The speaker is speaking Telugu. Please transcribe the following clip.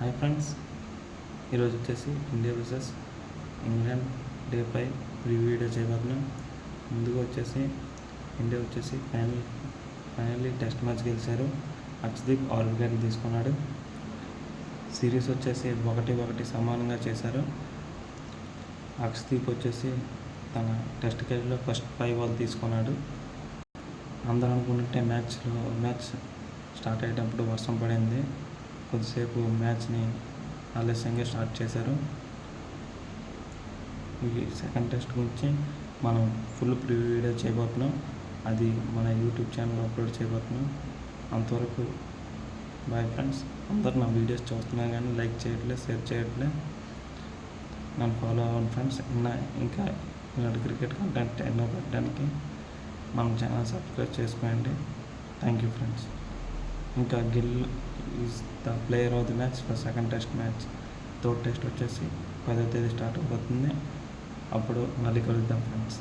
హాయ్ ఫ్రెండ్స్, ఈరోజు వచ్చేసి India versus England day 5 review video చేయబోతున్నాం. ముందుగా వచ్చేసి ఇండియా వచ్చేసి ఫైనల్లీ టెస్ట్ మ్యాచ్ గెలిచారు. హర్షదీప్ 6 వికెట్లు తీసుకున్నాడు. సిరీస్ వచ్చేసి 1-1 సమానంగా చేశారు. హర్షదీప్ వచ్చేసి తన టెస్ట్ కెరీర్లో ఫస్ట్ 5 బాల్ తీసుకున్నాడు. అందరూ అనుకుంటే మ్యాచ్ స్టార్ట్ అయ్యేటప్పుడు వర్షం పడింది. కొద్దిసేపు మ్యాచ్ని ఆలస్యంగా స్టార్ట్ చేశారు. ఈ సెకండ్ టెస్ట్ గురించి మనం ఫుల్ ప్రివ్యూ వీడియో చేయబోతున్నాం. అది మన యూట్యూబ్ ఛానల్లో అప్లోడ్ చేయబోతున్నాం. అంతవరకు బాయ్ ఫ్రెండ్స్. అందరు నా వీడియోస్ చూస్తున్నారు కానీ లైక్ చేయట్లేదు, షేర్ చేయట్లేదు. నన్ను ఫాలో అవ్వండి ఫ్రెండ్స్. ఇంకా ఇలాంటి క్రికెట్ కంటెంట్ ఎన్నో పెట్టడానికి మన ఛానల్ సబ్స్క్రైబ్ చేసుకోండి. Thank you friends. ఇంకా Gill is the player of the match for second test match. Third test వచ్చేసి 10వ తేదీ స్టార్ట్ అవుతుంది. అప్పుడు మళ్ళీ కలుద్దాం ఫ్రెండ్స్.